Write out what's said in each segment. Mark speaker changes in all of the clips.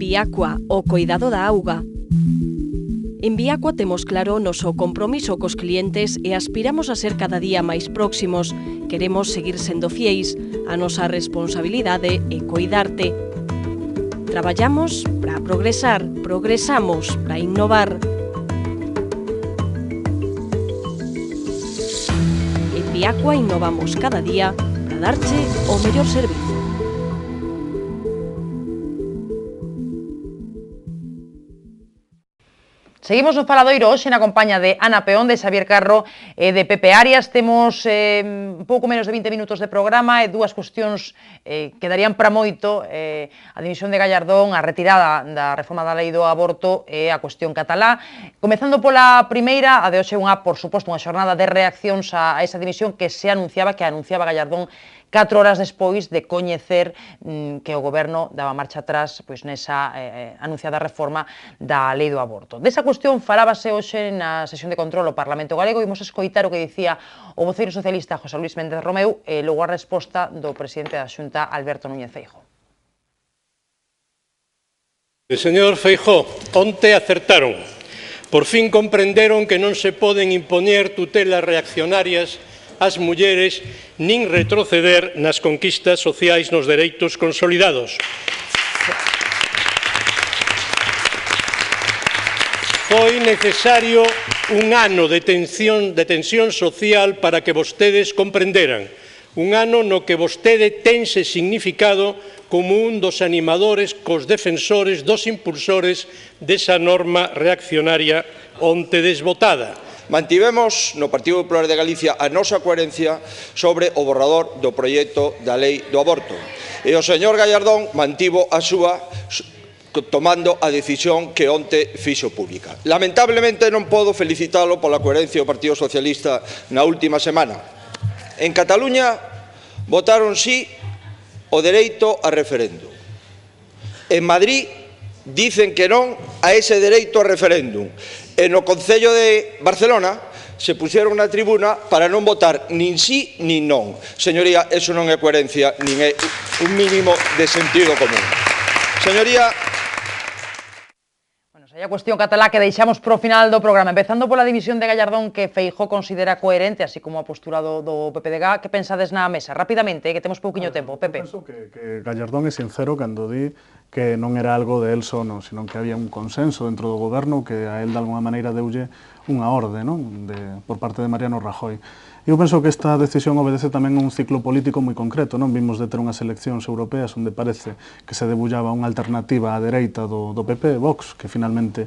Speaker 1: Viacua, o coidado da auga. En Viacua temos claro o noso compromiso cos clientes e aspiramos a ser cada día máis próximos. Queremos seguir sendo fieis. A nosa responsabilidade é coidarte. Traballamos para progresar, progresamos para innovar. En Viacua innovamos cada día para darche o mellor servizo.
Speaker 2: Seguimos no Faladoiro hoxe na compañía de Ana Peón, de Xavier Carro e de Pepe Arias. Temos un pouco menos de 20 minutos de programa e dúas cuestións que darían para moito: a dimisión de Gallardón, a retirada da reforma da lei do aborto e a cuestión catalá. Comezando pola primeira, a de hoxe por suposto, unha xornada de reaccións a esa dimisión que anunciaba Gallardón 4 horas despois de coñecer que o Goberno daba marcha atrás nesa anunciada reforma da lei do aborto. Desa cuestión falábase hoxe na sesión de control ao Parlamento Galego. Imos escoitar o que dicía o voceiro socialista José Luís Méndez Romeu e logo a resposta do presidente da Xunta, Alberto Núñez Feijóo.
Speaker 3: Señor Feijóo, onte acertaron. Por fin comprenderon que non se poden impoñer tutelas reaccionarias ás mulleres nin retroceder nas conquistas sociais nos dereitos consolidados. Foi necesario un ano de tensión social para que vostedes comprenderan. Un ano no que vostede tense significado como un dos animadores cos defensores dos impulsores desa norma reaccionaria onte desbotada.
Speaker 4: Mantivemos no Partido Popular de Galicia a nosa coherencia sobre o borrador do proxecto da lei do aborto. E o señor Gallardón mantivo a súa tomando a decisión que onte fixo pública. Lamentablemente non podo felicitalo pola coherencia do Partido Socialista na última semana. En Cataluña votaron sí o dereito a referéndum. En Madrid dicen que non a ese dereito a referéndum. E no Concello de Barcelona se puxeron na tribuna para non votar nin sí nin non. Señoría, eso non é coherencia, nin é un mínimo de sentido común. Señoría...
Speaker 2: Hai a cuestión catalá que deixamos pro final do programa, empezando pola dimisión de Gallardón, que Feijóo considera coherente, así como a postura do PPDG. Que pensades na mesa? Rapidamente, que temos pouquiño tempo, Pepe.
Speaker 5: Eu penso que Gallardón é sincero cando di que non era algo de él sono, sino que había un consenso dentro do goberno que a él de alguma maneira deulle unha orde, non? Por parte de Mariano Rajoy. Eu penso que esta decisión obedece tamén a un ciclo político moi concreto, non? Vimos de ter unhas eleccións europeas onde parece que se debullaba unha alternativa á dereita do PP, Vox, que finalmente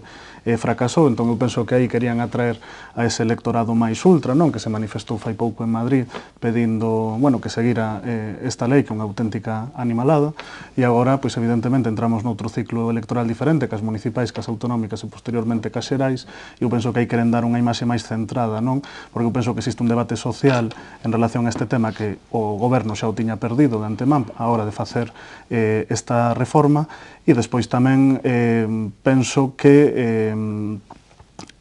Speaker 5: fracasou. Entón eu penso que aí querían atraer a ese electorado máis ultra, non? Que se manifestou fai pouco en Madrid pedindo, bueno, que seguira esta lei, que é unha auténtica animalada, e agora, pois evidentemente, entramos noutro ciclo electoral diferente, que as municipais, que as autonómicas e posteriormente que as xerais, e eu penso que aí queren dar unha imaxe máis centrada, non? Porque eu penso que existe un debate social en relación a este tema que o goberno xa o tiña perdido de antemán a hora de facer esta reforma, e despois tamén penso que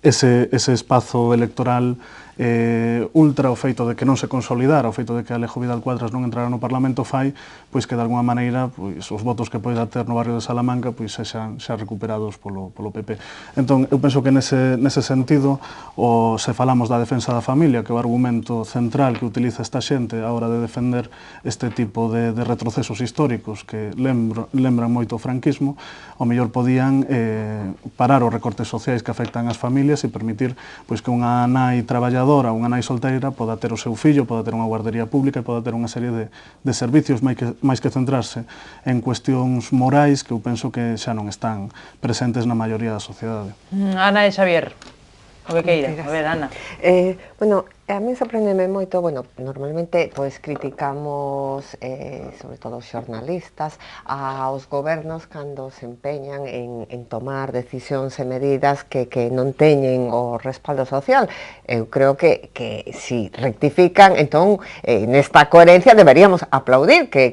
Speaker 5: ese espazo electoral ultra, o feito de que non se consolidara, o feito de que Alejo Vidal Cuadras non entrara no Parlamento fai pois que de alguma maneira os votos que poida ter no barrio de Salamanca pois sexan xa recuperados polo PP. Entón, eu penso que nese sentido, se falamos da defensa da familia, que é o argumento central que utiliza esta xente a hora de defender este tipo de retrocesos históricos que lembran moito o franquismo, ao mellor podían parar os recortes sociais que afectan as familias e permitir pois que unha nai traballadora, unha nai solteira, poda ter o seu fillo, poda ter unha guardería pública e poda ter unha serie de servicios máis que centrarse en cuestións morais que eu penso que xa non están presentes na maioría da sociedade.
Speaker 2: Ana e Xavier, o que queira. A ver, Ana.
Speaker 6: Bueno, a mí sorprendeme moito, bueno, normalmente pois criticamos, sobre todo os xornalistas, aos gobernos cando se empeñan en tomar decisións e medidas que non teñen o respaldo social. Eu creo que si rectifican, entón, nesta coherencia deberíamos aplaudir que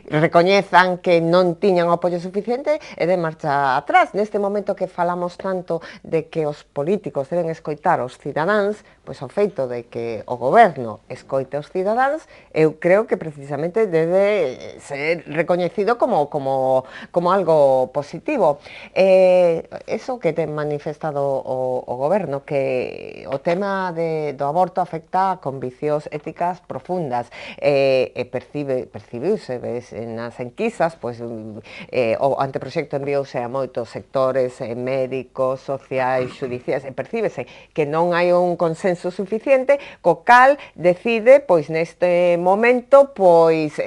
Speaker 6: recoñezan que non tiñan o apoio suficiente e de marcha atrás. Neste momento que falamos tanto de que os políticos deben escoitar os cidadáns, pois o feito de que o goberno escoite aos cidadáns, eu creo que precisamente debe ser recoñecido como algo positivo. Eso que ten manifestado o goberno, que o tema do aborto afecta a conviccións éticas profundas, percibiuse, ves, nas enquisas, pois o anteproxecto enviouse a moitos sectores médicos, sociais, xudiciais, e percíbese que non hai un consenso suficiente, co cal decide, pois neste momento, pois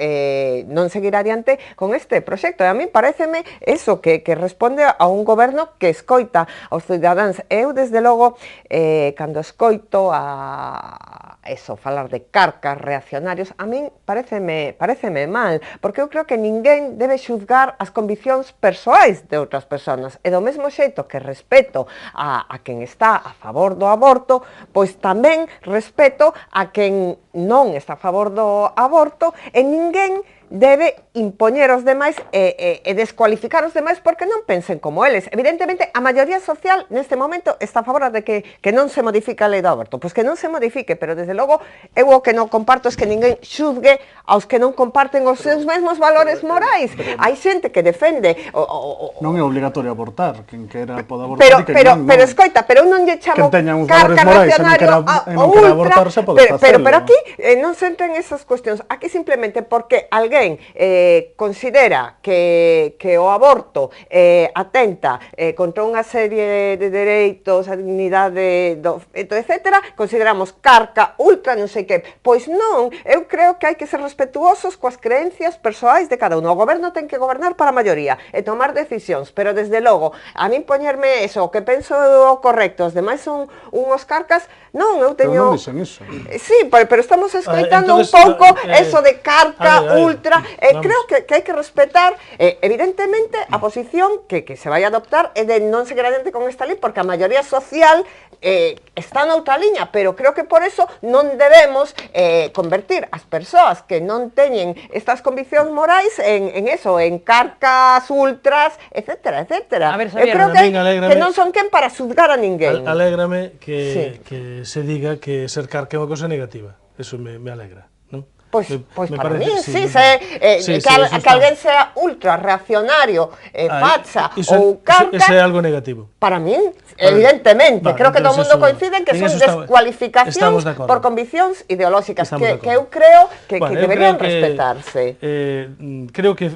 Speaker 6: non seguir adiante con este proxecto. E a mí pareceme eso, que responde a un goberno que escoita aos cidadáns. Eu, desde logo, cando escoito falar de carcas reaccionarios, a min pareceme mal, porque eu creo que ninguén debe xuzgar as conviccións persoais de outras persoas, e do mesmo xeito que respeto a quen está a favor do aborto, pois tamén respeto a quen non está a favor do aborto, e ninguén debe impoñer aos demais e descualificar os demais porque non pensen como eles. Evidentemente, a maioría social neste momento está a favor de que non se modifique a lei do aborto. Pois que non se modifique, pero desde logo eu o que non comparto é que ninguén xuzgue aos que non comparten os seus mesmos valores morais. Hai xente que defende...
Speaker 5: Non é obligatorio abortar, quen quera pode abortar.
Speaker 6: Pero escoita, pero eu non lle chamo carga reaccionario a ultra, pero aquí non se entran esas cuestións. Aquí simplemente porque alguén considera que o aborto atenta contra unha serie de dereitos, a dignidade do feto, etc., consideramos carca, ultra, non sei que. Pois non, eu creo que hai que ser respetuosos coas creencias persoais de cada uno. O goberno ten que gobernar para a maioría e tomar decisións, pero desde logo, a min poñerme eso, o que penso o correcto, os demais son unhos carcas, non, eu teño...
Speaker 5: Pero non dixen iso.
Speaker 6: Sí, pero estamos escoitando un pouco eso de carca, ultra. Creo que hai que respetar, evidentemente, a posición que se vai a adoptar é de non seguir adiante con esta lei, porque a maioría social está noutra liña, pero creo que por eso non debemos convertir as persoas que non teñen estas conviccións morais en eso, en carcas, ultras, etcétera, etcétera. Eu creo que non son quen para xuzgar a ninguén.
Speaker 7: Alégrame que se diga que ser carca é unha cosa negativa. Eso me alegra.
Speaker 6: Pois para mí, que alguén sea ultra reaccionario, facha ou carca...
Speaker 7: Ese é algo negativo.
Speaker 6: Para mí, evidentemente, creo que todo o mundo coincide en que son descualificacións por conviccións ideolóxicas, que eu creo que deberían respetarse.
Speaker 7: Creo que,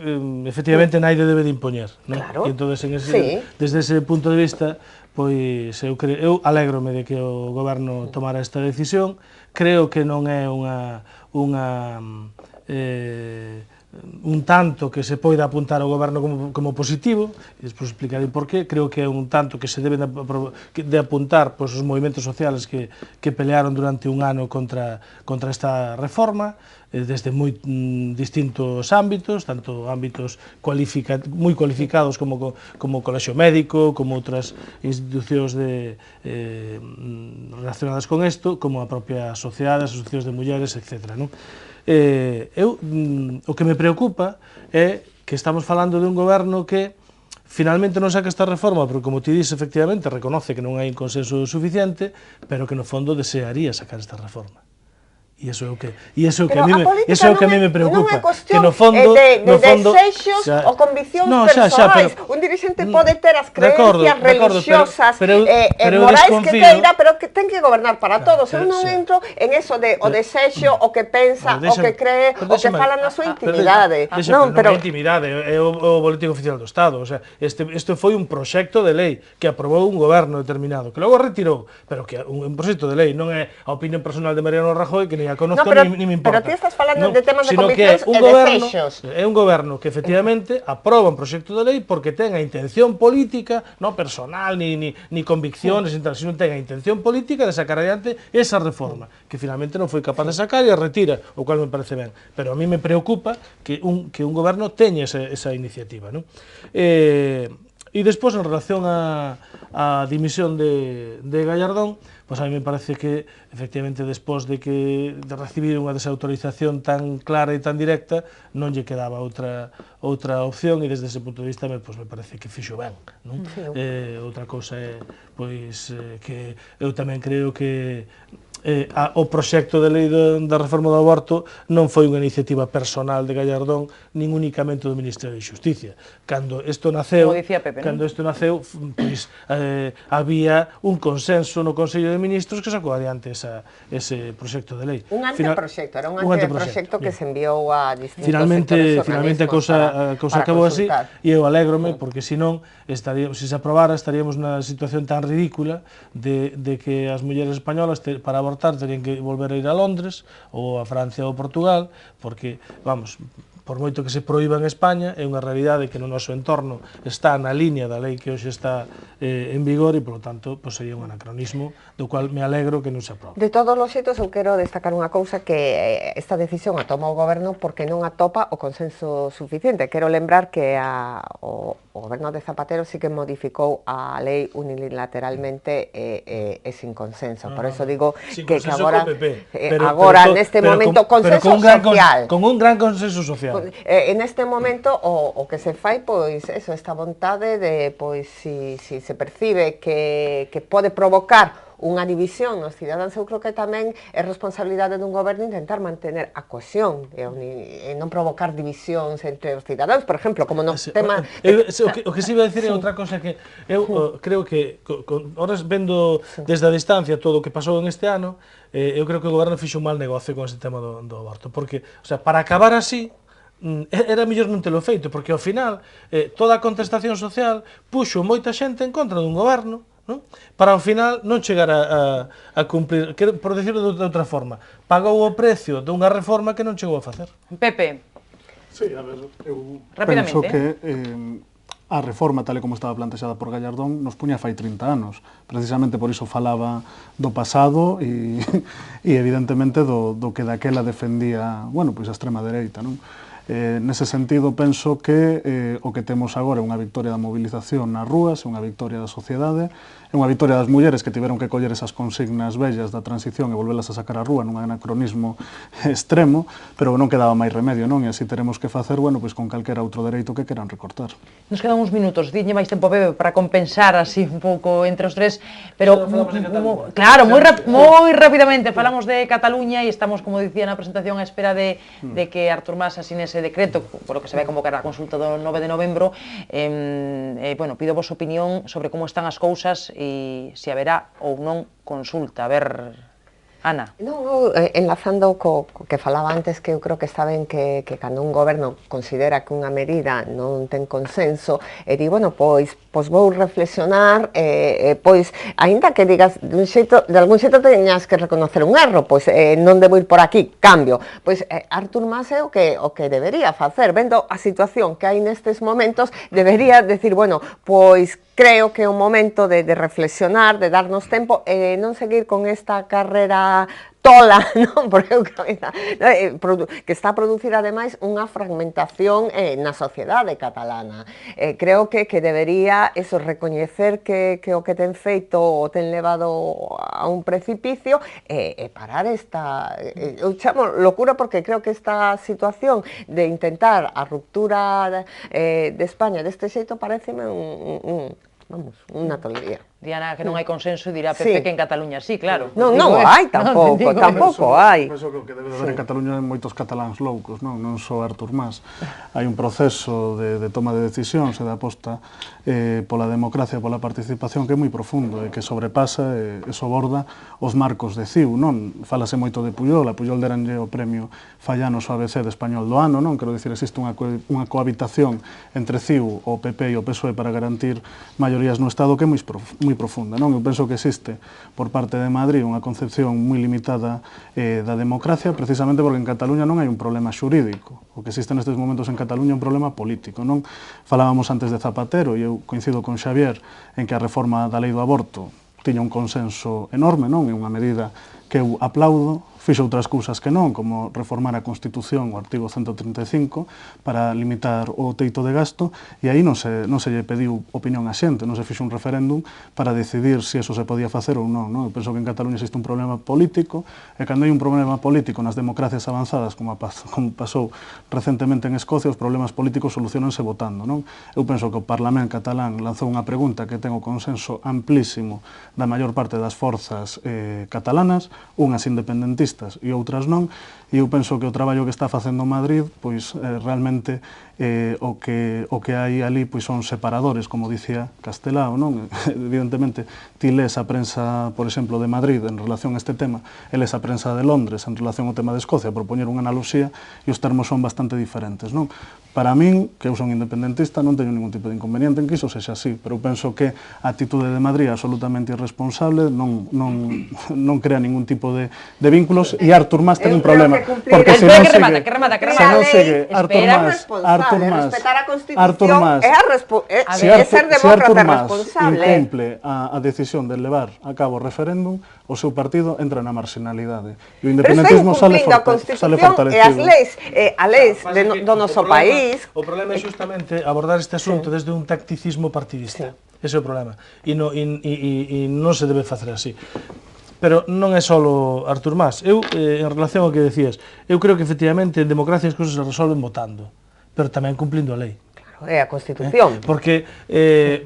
Speaker 7: efectivamente, naide debe de impoñer.
Speaker 6: Claro.
Speaker 7: E entón, desde ese punto de vista, pois eu alégrome de que o goberno tomara esta decisión. Creo que non é un tanto que se poida apuntar ao goberno como positivo, e despois explicarei por qué. Creo que é un tanto que se deben de apuntar os movimentos sociales que pelearon durante un ano contra esta reforma, desde moi distintos ámbitos, tanto ámbitos moi cualificados como o colexio médico, como outras institucións relacionadas con isto, como a propia sociedade, as asociacións de mulleres, etc. O que me preocupa é que estamos falando de un goberno que finalmente non saca esta reforma, porque, como ti dices, efectivamente, reconoce que non hai un consenso suficiente, pero que no fondo desearía sacar esta reforma. E iso é o que a mí me preocupa, que no fondo
Speaker 6: de desexos ou conviccións persoais. Un dirixente pode ter as creencias religiosas morais que queira, pero que ten que gobernar para todos. Eu non entro en eso de o desexo, o que pensa, o que cree, o que fala na súa intimidade.
Speaker 7: Non é intimidade, é o Boletín Oficial do Estado. Este foi un proxecto de lei que aprobou un goberno determinado, que logo retirou, pero que un proxecto de lei non é a opinión personal de Mariano Rajoy, que a conozco, ni me importa.
Speaker 6: Pero ti estás falando de temas de conviccións e desexos.
Speaker 7: É un goberno que efectivamente aproba un proxecto de lei porque ten a intención política, non personal, ni conviccións, sino ten a intención política de sacar adiante esa reforma, que finalmente non foi capaz de sacar e a retira, o cual me parece ben. Pero a mí me preocupa que un goberno teña esa iniciativa. E despois, en relación á dimisión de Gallardón, pois a mí me parece que, efectivamente, despois de recibir unha desautorización tan clara e tan directa, non lle quedaba outra opción, e desde ese punto de vista me parece que fixo ben, non? Outra cousa é, pois, que eu tamén creo que o proxecto de lei da reforma do aborto non foi unha iniciativa personal de Gallardón, nin únicamente do Ministerio de Xusticia. Cando isto naceu, pois había un consenso no Consello de Ministros que sacou adiante ese proxecto de lei.
Speaker 6: Un anteproxecto, era un anteproxecto que se enviou a distintos
Speaker 7: Finalmente a cousa acabou así, e eu alégrome, porque senón, se se aprobara, estaríamos na situación tan ridícula de que as mulleres españolas para abortar terían que volver a ir a Londres ou a Francia ou a Portugal, porque, vamos, por moito que se proíba en España, é unha realidade que no noso entorno está na línea da lei que hoxe está en vigor, e, polo tanto, sería un anacronismo do cual me alegro que non se aprobe.
Speaker 6: De todos os xeitos, eu quero destacar unha cousa, que esta decisión a toma o goberno porque non atopa o consenso suficiente. Quero lembrar que o goberno de Zapatero sí que modificou a lei unilateralmente e sin consenso. Por eso digo que agora, neste momento, consenso social.
Speaker 7: Con un gran consenso social.
Speaker 6: En este momento, o que se fai, pois, eso, esta vontade de, pois, si se percibe que pode provocar unha división nos cidadáns, eu creo que tamén é responsabilidade dun goberno intentar mantener a cohesión e non provocar divisións entre os cidadáns, por exemplo, como no tema...
Speaker 7: O que se iba a decir é outra cosa, que eu creo que, ahora vendo desde a distancia todo o que pasou en este ano, eu creo que o goberno fixo un mal negocio con este tema do aborto, porque, o sea, para acabar así, era mellor non telo feito, porque ao final toda a contestación social puxo moita xente en contra dun goberno, non? Para ao final non chegar a cumprir, por decirlo de outra forma, pagou o precio dunha reforma que non chegou a facer.
Speaker 2: Pepe.
Speaker 5: Sí, a ver, eu
Speaker 2: Rapidamente.
Speaker 5: penso que a reforma, tal e como estaba plantexada por Gallardón, nos puña fai 30 anos. Precisamente por iso falaba do pasado e evidentemente do que daquela defendía, bueno, pois a extrema dereita, non? Nese sentido, penso que o que temos agora é unha victoria da movilización nas rúas, é unha victoria da sociedade, é unha victoria das mulleres que tiveron que coller esas consignas bellas da transición e volvelas a sacar á rúa nun anacronismo extremo, pero non quedaba máis remedio, non? E así teremos que facer, bueno, pois con calquera outro dereito que queran recortar.
Speaker 2: Nos quedan uns minutos, diñe máis tempo, Pepe, para compensar así un pouco entre os tres, pero claro, moi rapidamente falamos de Cataluña e estamos, como dicía na presentación, á espera de que Artur Mas asine ese decreto, por lo que se vai convocar a consulta do 9 de novembro. Bueno, pido vos opinión sobre como están as cousas e se haberá ou non consulta. A ver, Ana.
Speaker 6: Non, enlazando co que falaba antes, que eu creo que está ben que cando un goberno considera que unha medida non ten consenso, e di, bueno, pois vou reflexionar, pois, aínda que digas de algún xeito teñas que reconocer un erro, pois non debo ir por aquí, cambio. Pois Artur Mas é o que debería facer, vendo a situación que hai nestes momentos, debería decir, bueno, pois creo que é un momento de reflexionar, de darnos tempo, e non seguir con esta carrera tola, non? Porque que está a producir, ademais, unha fragmentación na sociedade catalana. Creo que debería recoñecer que o que ten feito o ten levado a un precipicio e parar esta... Eu chamo locura porque creo que esta situación de intentar a ruptura de España deste xeito pareceme unha tolería.
Speaker 2: Diana, que non hai consenso, dirá Pepe que en Cataluña sí, claro.
Speaker 6: Non hai tampouco hai.
Speaker 5: Penso que o que debe haber en Cataluña é moitos cataláns loucos, non só Artur Mas. Hai un proceso de toma de decisións e de aposta pola democracia, pola participación que é moi profundo e que sobrepasa e soborda os marcos de CIU, non? Fálase moito de Pujol, a Pujol deranlle o premio Fallanos ao ABC de Español do ano, non? Quero dicir, existe unha cohabitación entre CIU, o PP e o PSOE para garantir maiorías no Estado que é moi profunda, non? Eu penso que existe por parte de Madrid unha concepción moi limitada da democracia, precisamente porque en Cataluña non hai un problema xurídico. O que existe nestes momentos en Cataluña é un problema político, non? Falábamos antes de Zapatero, e eu coincido con Xavier en que a reforma da lei do aborto tiña un consenso enorme, non? É unha medida que que eu aplaudo, fixo outras cousas que non, como reformar a Constitución, o artigo 135, para limitar o teito de gasto, e aí non se lle pediu opinión a xente, non se fixo un referéndum para decidir se eso se podía facer ou non. Eu penso que en Cataluña existe un problema político, e cando hai un problema político nas democracias avanzadas, como pasou recentemente en Escocia, os problemas políticos solucionanse votando. Eu penso que o Parlamento catalán lanzou unha pregunta que ten o consenso amplísimo da maior parte das forzas catalanas, unhas independentistas e outras non, e eu penso que o traballo que está facendo Madrid, pois realmente o que hai ali pois son separadores, como dicía Castelao, non? Evidentemente, ti lees a prensa, por exemplo, de Madrid en relación a este tema, e lees a prensa de Londres en relación ao tema de Escocia, por poñer unha analoxía, e os termos son bastante diferentes, non? Para min, que eu son independentista, non teño ningún tipo de inconveniente en que iso sexa así, pero eu penso que a actitude de Madrid é absolutamente irresponsable, non crea ningún tipo de vínculos, e Artur Mas ten un problema, porque se non segue...
Speaker 2: Que remata.
Speaker 6: Respetar a Constitución é ser demócrata responsable.
Speaker 5: Se incumple a decisión de levar a cabo o referéndum, o seu partido entra na marginalidade. E o independentismo sale fortalecido.
Speaker 6: E as leis do noso país...
Speaker 7: O problema é justamente abordar este asunto desde un tacticismo partidista. Ese é o problema. E non se debe facer así. Pero non é só Artur Mas. Eu, en relación ao que decías, eu creo que efectivamente en democracia as cousas se resolven votando, pero tamén cumplindo a lei.
Speaker 6: É a Constitución.
Speaker 5: Porque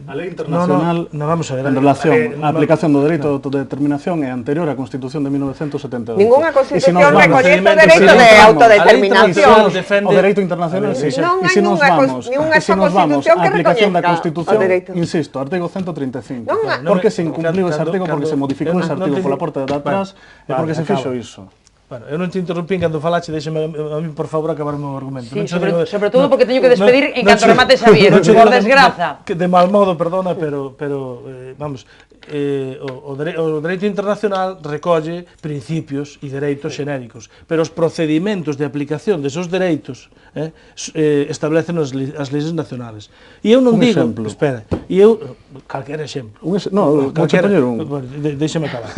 Speaker 5: a lei internacional
Speaker 7: vamos a ver,
Speaker 5: en relación á aplicación do dereito de autodeterminación é anterior á Constitución de 1972.
Speaker 6: Ninguna Constitución recoñece o dereito de autodeterminación.
Speaker 5: O dereito internacional, sí.
Speaker 6: Non hai ninguna Constitución que recoñezca o dereito.
Speaker 5: Insisto, artigo 135. Porque se incumpliu ese artigo, porque se modificou ese artigo pola porta de atrás, e porque se fixo iso.
Speaker 7: Bueno, eu non te interrumpín cando falache, deixame a mí, por favor, acabar o meu argumento.
Speaker 2: Sí, sobre todo porque teño que despedir en canto remate Xavier, por desgraza.
Speaker 7: De mal modo, perdona, pero vamos, o dereito internacional recolle principios e dereitos xenéricos, pero os procedimentos de aplicación desos dereitos establecen as leis nacionales. E eu non digo, espera, e eu, calquera exemplo.
Speaker 5: Non,
Speaker 7: deixame acabar.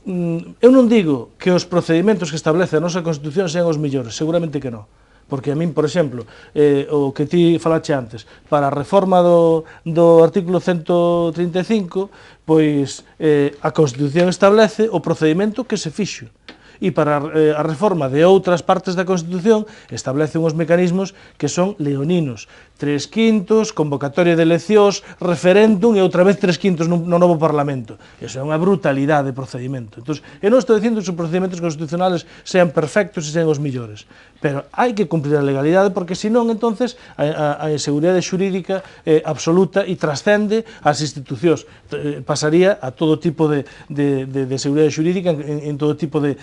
Speaker 7: Eu non digo que os procedimentos que establece a nosa Constitución sean os mellores, seguramente que non. Porque a min, por exemplo, o que ti falache antes, para a reforma do artículo 135, pois a Constitución establece o procedimento que se fixo. E para a reforma de outras partes da Constitución establece uns mecanismos que son leoninos. 3/5, convocatoria de eleccións, referéndum e outra vez 3/5 no novo Parlamento. Iso é unha brutalidade de procedimento. Entón, eu non estou dicindo que os procedimentos constitucionales sean perfectos e sean os millores, pero hai que cumplir a legalidade porque senón, entonces, a inseguridade xurídica é absoluta e trascende as institucións. Pasaría a todo tipo de seguridade xurídica en todo tipo de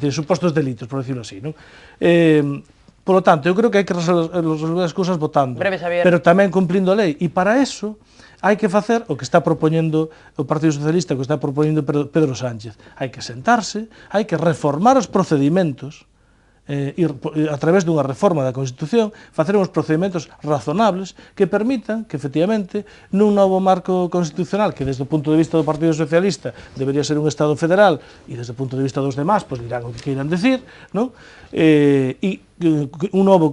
Speaker 7: supostos delitos, por decirlo así, non? Por lo tanto, eu creo que hai que resolver as cousas votando, pero tamén cumplindo a lei. E para eso hai que facer o que está propoñendo o Partido Socialista, o que está propoñendo Pedro Sánchez. Hai que sentarse, hai que reformar os procedimentos, a través dunha reforma da Constitución, facer uns procedimentos razonables que permitan que, efectivamente, nun novo marco constitucional, que desde o punto de vista do Partido Socialista debería ser un Estado federal, e desde o punto de vista dos demás, pois dirán o que queiran decir, non? E un novo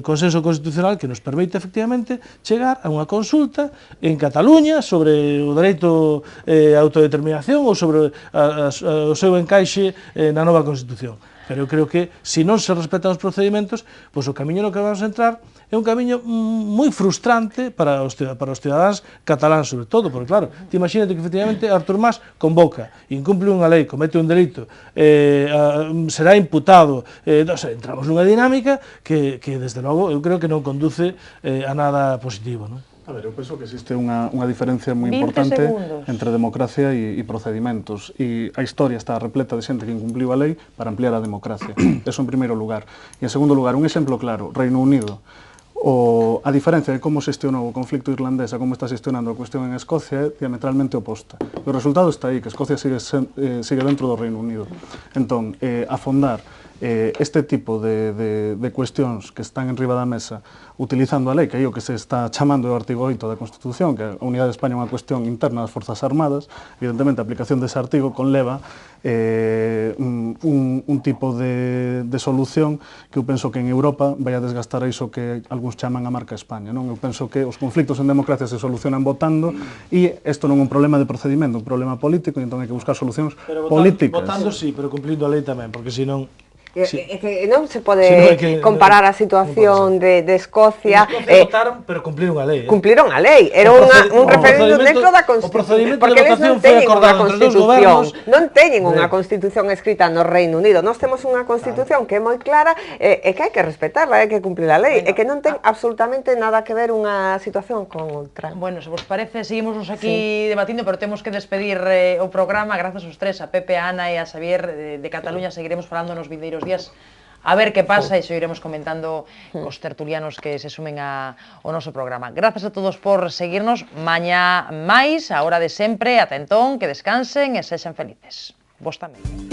Speaker 7: consenso constitucional que nos permite, efectivamente, chegar a unha consulta en Cataluña sobre o dereito a autodeterminación ou sobre o seu encaixe na nova Constitución. Pero eu creo que, se non se respetan os procedimentos, pois o camiño no que vamos a entrar é un camiño moi frustrante para os cidadáns cataláns, sobre todo, porque, claro, te imagínate que, efectivamente, Artur Mas convoca, incumple unha lei, comete un delito, será imputado, entramos nunha dinámica que, desde logo, eu creo que non conduce a nada positivo, non?
Speaker 5: A ver, eu penso que existe unha diferencia moi importante entre democracia e procedimentos, e a historia está repleta de xente que incumpliu a lei para ampliar a democracia. Eso en primeiro lugar. E en segundo lugar, un exemplo claro, Reino Unido. A diferencia de como xestionou o conflicto irlandés a como está xestionando a cuestión en Escocia é diametralmente oposta. O resultado está aí, que Escocia sigue dentro do Reino Unido. Entón, afondar este tipo de cuestións que están en riba da mesa utilizando a lei, que é o que se está chamando o artigo 8 da Constitución, que a unidade de España é unha cuestión interna das Forzas Armadas, evidentemente a aplicación dese artigo conleva un tipo de solución que eu penso que en Europa vai a desgastar iso que algúns chaman a marca España, non? Eu penso que os conflictos en democracia se solucionan votando e isto non é un problema de procedimento, un problema político, e entón hai que buscar solucións políticas.
Speaker 7: Votando sí, pero cumplindo a lei tamén, porque senón...
Speaker 6: Sí. É que non se pode comparar a situación de Escocia.
Speaker 7: Votaron, pero cumpliron a lei.
Speaker 6: Cumpliron a lei. Era un referendo dentro da Constitución. Porque eles non teñen unha Constitución. Non teñen unha Constitución escrita no Reino Unido. Nós temos unha Constitución que é moi clara e que hai que respetarla, hai que cumplir a lei. E que non ten absolutamente nada que ver unha situación con outra.
Speaker 2: Bueno, se vos parece, seguimos aquí debatindo, pero temos que despedir o programa. Grazas aos tres, a Pepe, a Ana e a Xavier de Cataluña. Seguiremos falando nos vindeiros días a ver que pasa e seguiremos comentando os tertulianos que se sumen ao noso programa. Grazas a todos por seguirnos. Mañá máis, a hora de sempre. Ata entón, que descansen e sexan felices. Vos tamén.